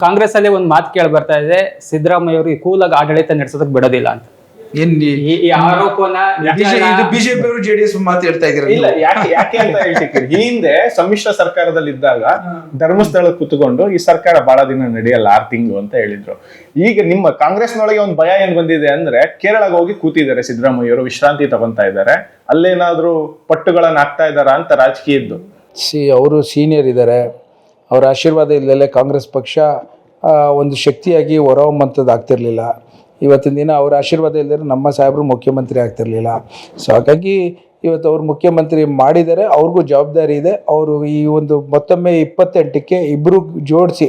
ಕಾಂಗ್ರೆಸ್ ಅಲ್ಲಿ ಒಂದು ಮಾತು ಕೇಳಿ ಬರ್ತಾ ಇದೆ, ಸಿದ್ದರಾಮಯ್ಯ ಅವರು ಕೂಲಾಗಿ ಆಡಳಿತ ನಡೆಸೋದಕ್ಕೆ ಬಿಡೋದಿಲ್ಲ ಅಂತ. ಈ ಆರೋಪನ ಬಿಜೆಪಿ ಅವರು ಜೆಡಿಎಸ್ ಮಾತು ಹೇಳ್ತಾ ಇದ್ದಾರೆ. ಇಲ್ಲ, ಯಾಕೆ ಅಂತ ಹೇಳ್ತಿದ್ದೀರಿ? ಈ ಹಿಂದೆ ಸಮ್ಮಿಶ್ರ ಸರ್ಕಾರದಲ್ಲಿ ಇದ್ದಾಗ ಧರ್ಮಸ್ಥಳ ಕುತ್ಕೊಂಡು ಈ ಸರ್ಕಾರ ಬಹಳ ದಿನ ನಡೆಯಲ್ಲ, 6 ತಿಂಗಳು ಅಂತ ಹೇಳಿದ್ರು. ಈಗ ನಿಮ್ಮ ಕಾಂಗ್ರೆಸ್ನೊಳಗೆ ಒಂದು ಭಯ ಏನ್ ಬಂದಿದೆ ಅಂದ್ರೆ, ಕೇರಳಕ್ಕೆ ಹೋಗಿ ಕೂತಿದ್ದಾರೆ ಸಿದ್ದರಾಮಯ್ಯ ಅವರು, ವಿಶ್ರಾಂತಿ ತಗೊಂತಾ ಇದ್ದಾರೆ, ಅಲ್ಲೇನಾದ್ರೂ ಪಟ್ಟುಗಳನ್ನ ಹಾಕ್ತಾ ಇದಾರ ಅಂತ ರಾಜಕೀಯದ್ದು. ಅವರು ಸೀನಿಯರ್ ಇದ್ದಾರೆ, ಅವರ ಆಶೀರ್ವಾದ ಇಲ್ಲದೆ ಕಾಂಗ್ರೆಸ್ ಪಕ್ಷ ಒಂದು ಶಕ್ತಿಯಾಗಿ ಹೊರಹೊಮ್ಮಂಥದ್ದು ಆಗ್ತಿರ್ಲಿಲ್ಲ. ಇವತ್ತಿನ ದಿನ ಅವರ ಆಶೀರ್ವಾದ ಇಲ್ಲದೆ ನಮ್ಮ ಸಾಹೇಬರು ಮುಖ್ಯಮಂತ್ರಿ ಆಗ್ತಿರ್ಲಿಲ್ಲ. ಸೊ ಹಾಗಾಗಿ ಇವತ್ತು ಅವರು ಮುಖ್ಯಮಂತ್ರಿ ಮಾಡಿದ್ದಾರೆ, ಅವ್ರಿಗೂ ಜವಾಬ್ದಾರಿ ಇದೆ. ಅವರು ಈ ಒಂದು ಮತ್ತೊಮ್ಮೆ 28ಕ್ಕೆ ಇಬ್ಬರು ಜೋಡಿಸಿ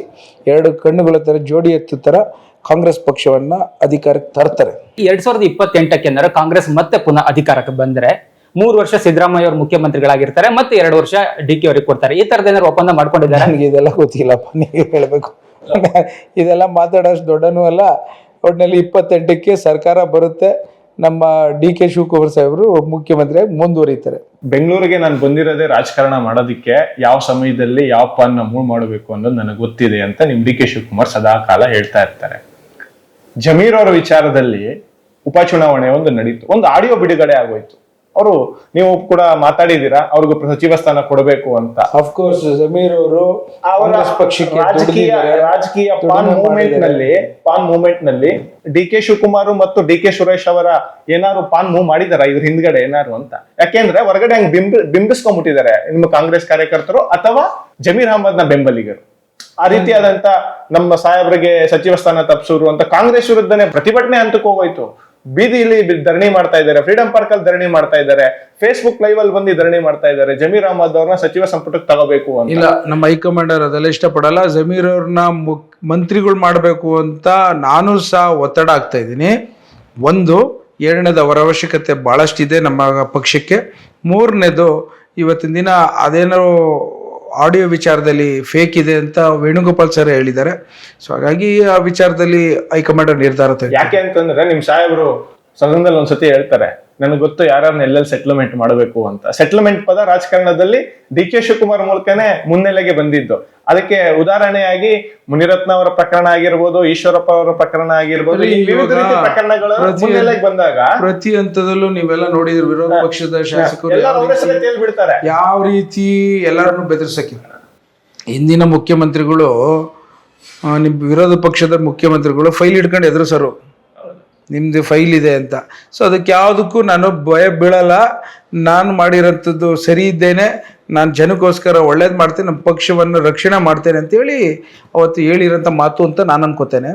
2 ಕಣ್ಣುಗಳ ಥರ ಜೋಡಿ ಎತ್ತು ಥರ ಕಾಂಗ್ರೆಸ್ ಪಕ್ಷವನ್ನ ಅಧಿಕಾರಕ್ಕೆ ತರ್ತಾರೆ. 2028ಕ್ಕೆ ಕಾಂಗ್ರೆಸ್ ಮತ್ತೆ ಪುನಃ ಅಧಿಕಾರಕ್ಕೆ ಬಂದ್ರೆ 3 ವರ್ಷ ಸಿದ್ದರಾಮಯ್ಯ ಅವರು ಮುಖ್ಯಮಂತ್ರಿಗಳಾಗಿರ್ತಾರೆ, ಮತ್ತೆ 2 ವರ್ಷ DK ಅವರಿಗೆ ಕೊಡ್ತಾರೆ. ಈ ತರದ ಏನಾದ್ರು ಒಪ್ಪಂದ ಮಾಡ್ಕೊಂಡಿದ್ದಾರೆ? ನನಗೆ ಇದೆಲ್ಲ ಗೊತ್ತಿಲ್ಲಪ್ಪ, ನೀವು ಹೇಳಬೇಕು. ಇದೆಲ್ಲ ಮಾತಾಡೋಷ್ಟು ದೊಡ್ಡನೂ ಅಲ್ಲ. ಒಟ್ಟಿನಲ್ಲಿ 28ಕ್ಕೆ ಸರ್ಕಾರ ಬರುತ್ತೆ, ನಮ್ಮ DK ಶಿವಕುಮಾರ್ ಸಾಹೇಬರು ಮುಖ್ಯಮಂತ್ರಿಯಾಗಿ ಮುಂದುವರಿತಾರೆ. ಬೆಂಗಳೂರಿಗೆ ನಾನು ಬಂದಿರೋದೇ ರಾಜಕಾರಣ ಮಾಡೋದಿಕ್ಕೆ, ಯಾವ ಸಮಯದಲ್ಲಿ ಯಾವ ಪಾನ್ನ ಮೂವ್ ಮಾಡಬೇಕು ಅನ್ನೋದು ನನಗೆ ಗೊತ್ತಿದೆ ಅಂತ ನಿಮ್ DK ಶಿವಕುಮಾರ್ ಸದಾ ಕಾಲ ಹೇಳ್ತಾ ಇರ್ತಾರೆ. ಜಮೀರ್ ಅವರ ವಿಚಾರದಲ್ಲಿ ಉಪಚುನಾವಣೆ ಒಂದು ನಡೀತು, ಒಂದು ಆಡಿಯೋ ಬಿಡುಗಡೆ ಆಗೋಯ್ತು. ಅವರು, ನೀವು ಕೂಡ ಮಾತಾಡಿದೀರಾ, ಅವ್ರಿಗೂ ಸಚಿವ ಸ್ಥಾನ ಕೊಡಬೇಕು ಅಂತ. ಅಫ್ಕೋರ್ಸ್ ಜಮೀರ್ ಅವರು ಪಕ್ಷಕ್ಕೆ ರಾಜಕೀಯ ಪಾನ್ ಮೂವ್ಮೆಂಟ್ ನಲ್ಲಿ DK ಶಿವಕುಮಾರ್ ಮತ್ತು DK ಸುರೇಶ್ ಅವರ ಏನಾದ್ರು ಪಾನ್ ಮೂವ್ ಮಾಡಿದಾರ ಇದ್ರ ಹಿಂದ್ಗಡೆ ಏನಾರು ಅಂತ? ಯಾಕೆಂದ್ರೆ ಹೊರಗಡೆ ಹಂಗ್ ಬಿಂಬಿಸ್ಕೊಂಡ್ಬಿಟ್ಟಿದ್ದಾರೆ ನಿಮ್ಮ ಕಾಂಗ್ರೆಸ್ ಕಾರ್ಯಕರ್ತರು ಅಥವಾ ಜಮೀರ್ ಅಹಮದ್ ನ ಬೆಂಬಲಿಗರು. ಆ ರೀತಿಯಾದಂತ ನಮ್ಮ ಸಾಹೇಬ್ರಿಗೆ ಸಚಿವ ಸ್ಥಾನ ತಪ್ಪಿಸೋರು ಅಂತ ಕಾಂಗ್ರೆಸ್ ವಿರುದ್ಧನೇ ಪ್ರತಿಭಟನೆ ಹಂತಕ್ಕೆ ಹೋಗೋಯ್ತು. ಬೀದಿಯಲ್ಲಿ ಧರಣಿ ಮಾಡ್ತಾ ಇದ್ದಾರೆ, ಫ್ರೀಡಂ ಪಾರ್ಕ್ ಅಲ್ಲಿ ಧರಣಿ ಮಾಡ್ತಾ ಇದ್ದಾರೆ, ಫೇಸ್ಬುಕ್ ಲೈವ್ ಅಲ್ಲಿ ಬಂದು ಧರಣಿ ಮಾಡ್ತಾ ಇದ್ದಾರೆ, ಜಮೀರ್ ಅಹಮದ್ ಅವ್ರನ್ನ ಸಚಿವ ಸಂಪುಟಕ್ಕೆ ತಗೋಬೇಕು ಅಂತ. ಇಲ್ಲ, ನಮ್ಮ ಹೈಕಮಾಂಡರ್ ಅದೆಲ್ಲ ಇಷ್ಟಪಡಲ್ಲ. ಜಮೀರ್ ಅವ್ರನ್ನ ಮಂತ್ರಿಗಳು ಮಾಡಬೇಕು ಅಂತ ನಾನು ಸಹ ಒತ್ತಡ ಆಗ್ತಾ ಇದ್ದೀನಿ. ಒಂದು, 2ನೇದು ಅವರ ಅವಶ್ಯಕತೆ ಬಹಳಷ್ಟಿದೆ ನಮ್ಮ ಪಕ್ಷಕ್ಕೆ. 3ನೇದು, ಇವತ್ತಿನ ದಿನ ಅದೇನೋ ಆಡಿಯೋ ವಿಚಾರದಲ್ಲಿ ಫೇಕ್ ಇದೆ ಅಂತ ವೇಣುಗೋಪಾಲ್ ಸರ್ ಹೇಳಿದ್ದಾರೆ. ಸೊ ಹಾಗಾಗಿ ಆ ವಿಚಾರದಲ್ಲಿ ಹೈಕಮಾಂಡ್ ನಿರ್ಧಾರ ತೆಗೆದುಕೊಂಡಿದೆ. ಯಾಕೆ ಅಂತಂದ್ರೆ ನಿಮ್ ಸಾಹೇಬರು ಸದನದಲ್ಲಿ ಒಂದ್ಸತಿ ಹೇಳ್ತಾರೆ, ನನಗೆ ಗೊತ್ತು ಯಾರನ್ನ ಎಲ್ಲೆಲ್ಲಿ ಸೆಟ್ಲ್ಮೆಂಟ್ ಮಾಡಬೇಕು ಅಂತ. ಸೆಟ್ಲ್ಮೆಂಟ್ ಪದ ರಾಜಕಾರಣದಲ್ಲಿ DK ಶಿವಕುಮಾರ್ ಮೂಲಕನೇ ಮುನ್ನೆಲೆಗೆ ಬಂದಿದ್ದು. ಅದಕ್ಕೆ ಉದಾಹರಣೆಯಾಗಿ ಮುನಿರತ್ನ ಅವರ ಪ್ರಕರಣ ಆಗಿರ್ಬೋದು, ಈಶ್ವರಪ್ಪ ಅವರ ಪ್ರಕರಣ ಆಗಿರ್ಬೋದು, ವಿವಿಧ ರೀತಿ ಪ್ರಕರಣಗಳು ಮುನ್ನೆಲೆಗೆ ಬಂದಾಗ ಪ್ರತಿ ಹಂತದಲ್ಲೂ ನೀವೆಲ್ಲ ನೋಡಿದ್ರೆ ವಿರೋಧ ಪಕ್ಷದ ಶಾಸಕರು ಹೇಳ್ಬಿಡ್ತಾರೆ ಯಾವ ರೀತಿ ಎಲ್ಲರನ್ನು ಬೆದರಿಸಕ್ಕಿಲ್ಲ. ಹಿಂದಿನ ಮುಖ್ಯಮಂತ್ರಿಗಳು, ನಿಮ್ ವಿರೋಧ ಪಕ್ಷದ ಮುಖ್ಯಮಂತ್ರಿಗಳು ಫೈಲ್ ಹಿಡ್ಕೊಂಡು ಎದುರಿಸರು, ನಿಮ್ದು ಫೈಲ್ ಇದೆ ಅಂತ. ಸೊ ಅದಕ್ಕೆ ಯಾವುದಕ್ಕೂ ನಾನು ಭಯ ಬೀಳಲ್ಲ. ನಾನು ಮಾಡಿರೋಂಥದ್ದು ಸರಿ ಇದ್ದೇನೆ, ನಾನು ಜನಕ್ಕೋಸ್ಕರ ಒಳ್ಳೇದು ಮಾಡ್ತೇನೆ, ನಮ್ಮ ಪಕ್ಷವನ್ನು ರಕ್ಷಣೆ ಮಾಡ್ತೇನೆ ಅಂತೇಳಿ ಅವತ್ತು ಹೇಳಿರೋಂಥ ಮಾತು ಅಂತ ನಾನು ಅನ್ಕೋತೇನೆ.